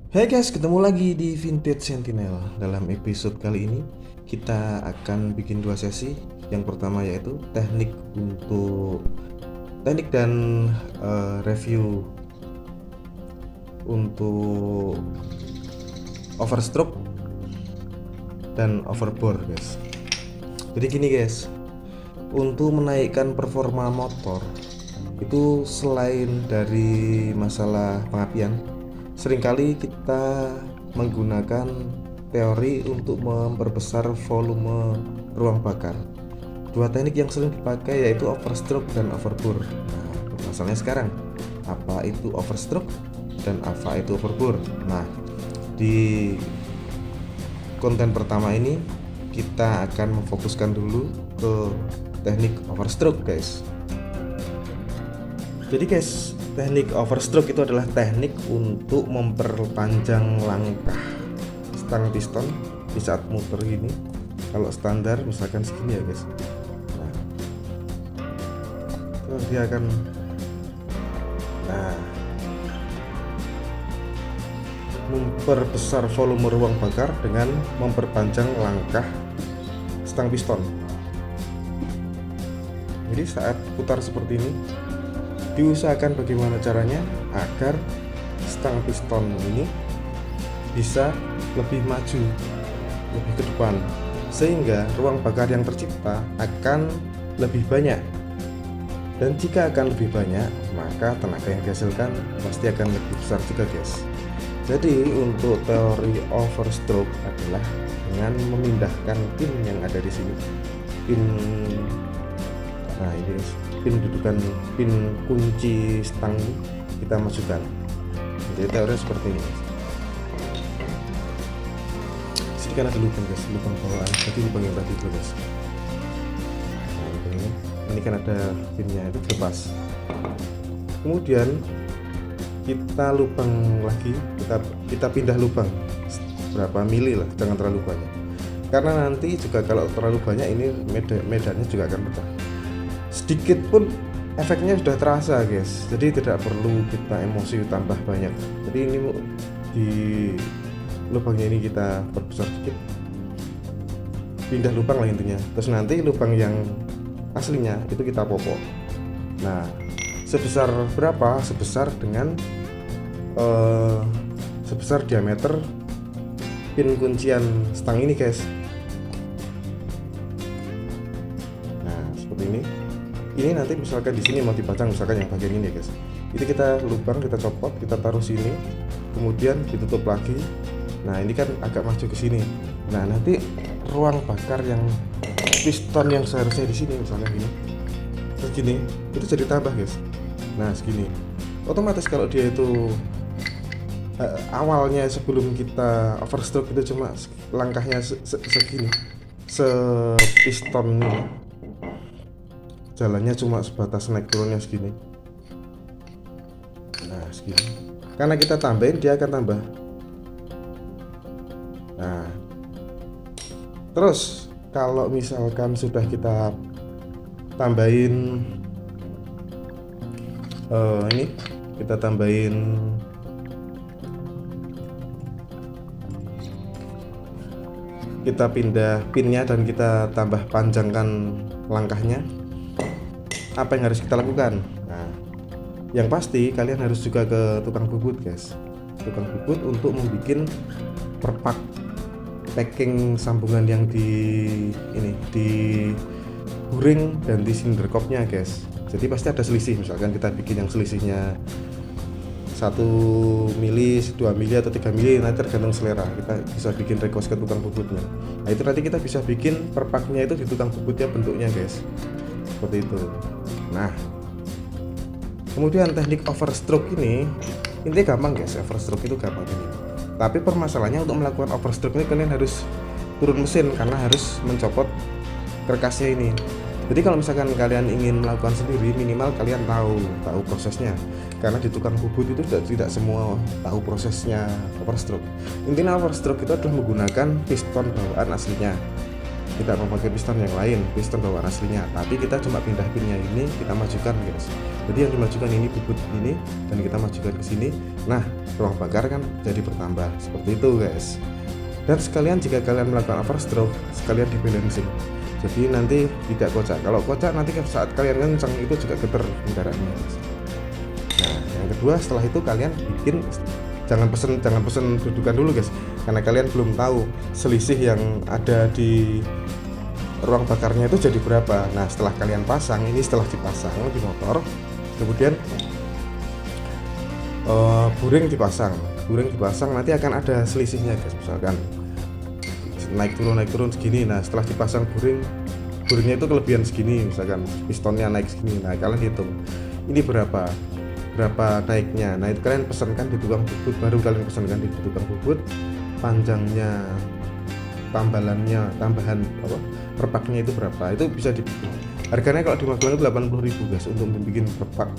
Hai guys, ketemu lagi di Vintage Sentinel. Dalam episode kali ini kita akan bikin dua sesi. Yang pertama yaitu teknik dan review untuk overstroke dan overbore guys. Jadi gini guys, untuk menaikkan performa motor itu selain dari masalah pengapian, seringkali kita menggunakan teori untuk memperbesar volume ruang bakar. Dua teknik yang sering dipakai yaitu overstroke dan overbore. Nah, masalahnya sekarang, apa itu overstroke dan apa itu overbore? Nah, di konten pertama ini kita akan memfokuskan dulu ke teknik overstroke guys. Jadi guys, teknik overstroke itu adalah teknik untuk memperpanjang langkah stang piston di saat muter ini. Kalau standar misalkan segini ya guys. Nah, terus dia akan memperbesar volume ruang bakar dengan memperpanjang langkah stang piston. Jadi saat putar seperti ini, diusahakan bagaimana caranya agar stang piston ini bisa lebih maju, lebih ke depan, sehingga ruang bakar yang tercipta akan lebih banyak. Dan jika akan lebih banyak, maka tenaga yang dihasilkan pasti akan lebih besar juga guys. Jadi untuk teori overstroke adalah dengan memindahkan pin yang ada di sini, pin, nah ini pin dudukan, pin kunci stang kita masukkan. Jadi teorinya seperti ini. Sini kan ada lubang guys, lubang bawaan. Jadi lubang yang tadi itu guys. Nah, ini kan ada pinnya itu lepas. Kemudian kita lubang lagi, kita pindah lubang berapa mili lah, jangan terlalu banyak. Karena nanti juga kalau terlalu banyak ini medannya juga akan pecah. Sedikit pun efeknya sudah terasa guys, jadi tidak perlu kita emosi tambah banyak. Jadi ini di lubangnya ini kita perbesar sedikit, pindah lubang lah intinya. Terus nanti lubang yang aslinya itu kita popok. Nah, sebesar berapa? Sebesar dengan sebesar diameter pin kuncian stang ini guys. Nah, seperti ini. Ini nanti misalkan di sini mau dipasang misalkan yang bagian ini guys. Itu kita lubang, kita copot, kita taruh sini, kemudian ditutup lagi. Nah, ini kan agak maju ke sini. Nah, nanti ruang bakar yang piston yang seharusnya di sini misalnya gini, terus gini, itu jadi tambah guys. Nah, segini. Otomatis kalau dia itu awalnya sebelum kita overstroke itu cuma langkahnya segini, sepiston ini, jalannya cuma sebatas naik turunnya segini. Nah, segini. Karena kita tambahin, dia akan tambah. Nah, terus kalau misalkan sudah kita tambahin ini, kita tambahin kita pindah pinnya dan kita tambah panjangkan langkahnya, apa yang harus kita lakukan? Nah, yang pasti kalian harus juga ke tukang bubut guys, tukang bubut untuk membuat perpak packing sambungan yang di ini, di buring dan di silinder kopnya guys. Jadi pasti ada selisih, misalkan kita bikin yang selisihnya 1 mili, 2 mili atau 3 mili, nanti tergantung selera. Kita bisa bikin request ke tukang bubutnya. Nah, itu nanti kita bisa bikin perpaknya itu di tukang bubutnya bentuknya guys, seperti itu. Nah, kemudian teknik overstroke ini intinya gampang guys. Overstroke itu gampang ini, tapi permasalahannya untuk melakukan overstroke ini kalian harus turun mesin karena harus mencopot kerkasnya ini. Jadi kalau misalkan kalian ingin melakukan sendiri, minimal kalian tahu prosesnya. Karena di tukang bubut itu tidak semua tahu prosesnya overstroke. Intinya overstroke itu adalah menggunakan piston bawaan aslinya. tidak memakai piston yang lain, piston bawaan aslinya, tapi kita cuma pindah pinnya ini, kita majukan guys. Jadi yang dimajukan ini bubut ini dan kita majukan ke sini. Nah, ruang bakar kan jadi bertambah seperti itu guys. Dan sekalian jika kalian melakukan overstroke, sekalian di balancing. Jadi nanti tidak kocak. Kalau kocak nanti saat kalian kencang itu juga getar kendaraannya guys. Nah, yang kedua setelah itu kalian bikin, jangan pesen dudukan dulu guys, karena kalian belum tahu selisih yang ada di ruang bakarnya itu jadi berapa. Nah, setelah kalian pasang ini, setelah dipasang di motor, kemudian buring dipasang nanti akan ada selisihnya guys. Misalkan naik turun segini. Nah, setelah dipasang buringnya itu kelebihan segini, misalkan pistonnya naik segini. Nah, kalian hitung ini berapa naiknya. Nah, itu kalian pesankan di tukang bubut, baru kalian pesankan di tukang bubut panjangnya, tambahan perpaknya itu berapa, itu bisa dibikin. Harganya kalau di Magelang itu 80.000 guys untuk membuat perpak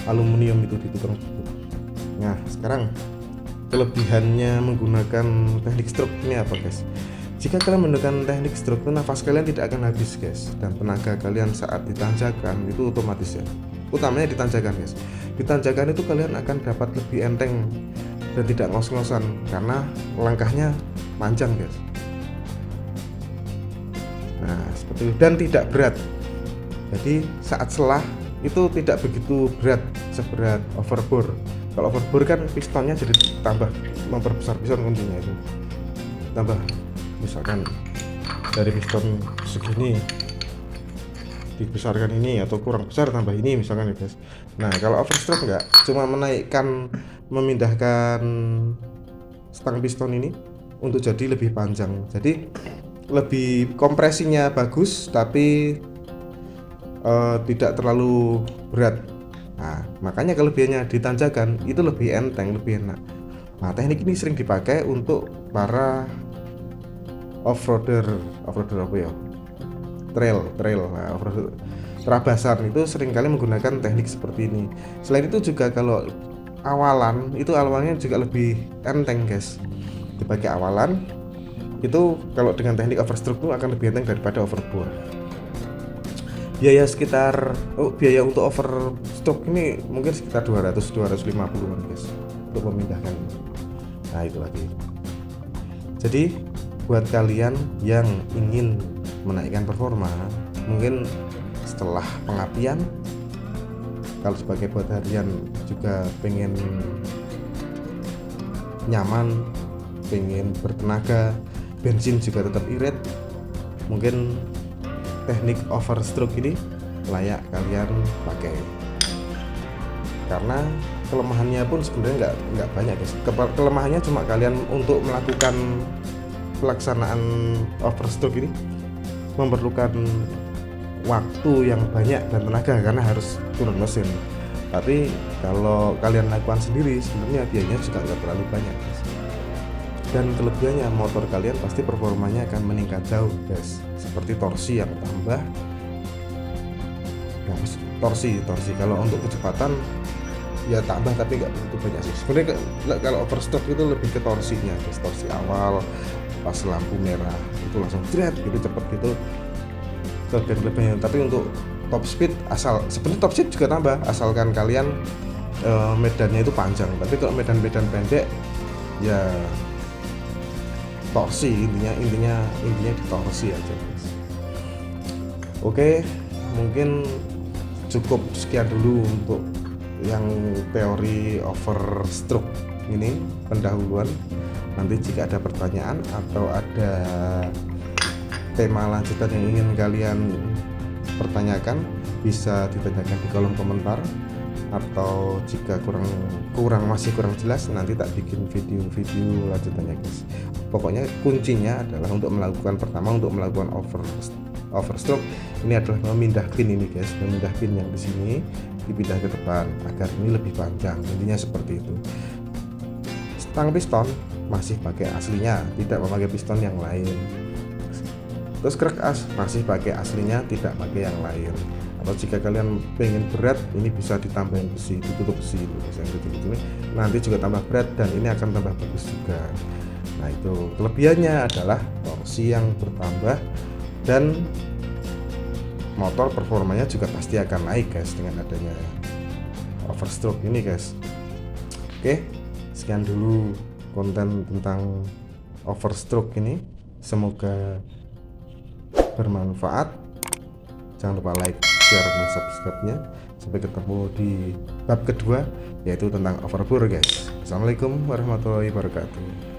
aluminium itu di tukang bubut. Nah, sekarang kelebihannya menggunakan teknik stroke ini apa guys? Jika kalian menggunakan teknik stroke itu nafas kalian tidak akan habis guys, dan tenaga kalian saat ditanjakan itu otomatis ya, utamanya ditanjakan guys. Ditanjakan itu kalian akan dapat lebih enteng dan tidak ngos-ngosan karena langkahnya panjang guys. Nah, seperti itu, dan tidak berat. Jadi saat selah itu tidak begitu berat seberat overbore. Kalau overbore kan pistonnya jadi tambah memperbesar piston kuncinya itu. Tambah misalkan dari piston segini dibesarkan ini, atau kurang besar tambah ini misalkan ya guys. Nah, kalau overstroke enggak, cuma memindahkan stang piston ini untuk jadi lebih panjang. Jadi lebih kompresinya bagus, tapi tidak terlalu berat. Nah, makanya kelebihannya ditanjakan itu lebih enteng, lebih enak. Nah, teknik ini sering dipakai untuk para off-roader apa ya? Trail. Nah, terabasan itu seringkali menggunakan teknik seperti ini. Selain itu juga kalau awalnya juga lebih enteng guys. Dipakai awalan itu kalau dengan teknik overstroke itu akan lebih enteng daripada overbore. Biaya untuk overstroke ini mungkin sekitar 200-250 guys untuk memindahkan. Nah, itu lagi. Jadi buat kalian yang ingin menaikkan performa, mungkin setelah pengapian, kalau sebagai buat harian juga pengen nyaman, pengen bertenaga, bensin juga tetap irit, mungkin teknik overstroke ini layak kalian pakai. Karena kelemahannya pun sebenarnya nggak banyak guys. Kelemahannya cuma kalian untuk melakukan pelaksanaan overstroke ini memerlukan waktu yang banyak dan tenaga karena harus turun mesin. Tapi kalau kalian lakukan sendiri sebenarnya biayanya juga nggak terlalu banyak guys. Dan kelebihannya motor kalian pasti performanya akan meningkat jauh guys, seperti torsi yang tambah. Nah, torsi kalau untuk kecepatan ya tambah, tapi nggak begitu banyak sih sebenarnya. Kalau overstroke itu lebih ke torsinya guys, torsi awal pas lampu merah itu langsung jret gitu, cepet gitu kelebihannya. Tapi untuk top speed, sebenarnya top speed juga tambah asalkan kalian medannya itu panjang. Tapi kalau medan-medan pendek ya torsi, intinya di torsi aja guys. Oke, mungkin cukup sekian dulu untuk yang teori overstroke ini, pendahuluan. Nanti jika ada pertanyaan atau ada tema lanjutan yang ingin kalian pertanyakan, bisa ditanyakan di kolom komentar, atau jika masih kurang jelas nanti tak bikin video lanjutannya guys. Pokoknya kuncinya adalah untuk melakukan overstroke ini adalah memindah pin ini guys, memindah pin yang di sini dipindah ke depan agar ini lebih panjang. Intinya seperti itu. Stang piston masih pakai aslinya, tidak memakai piston yang lain. Terus krek as masih pakai aslinya, tidak pakai yang lain. Atau jika kalian pengen berat, ini bisa ditambahin besi, ditutup besi itu yang gitu-gitu. Nanti juga tambah berat dan ini akan tambah bagus juga. Nah, itu kelebihannya adalah torsi yang bertambah dan motor performanya juga pasti akan naik guys dengan adanya overstroke ini guys. Oke, sekian dulu konten tentang overstroke ini, semoga bermanfaat. Jangan lupa like, share, dan subscribe-nya. Sampai ketemu di bab kedua, yaitu tentang overbore guys. Assalamualaikum warahmatullahi wabarakatuh.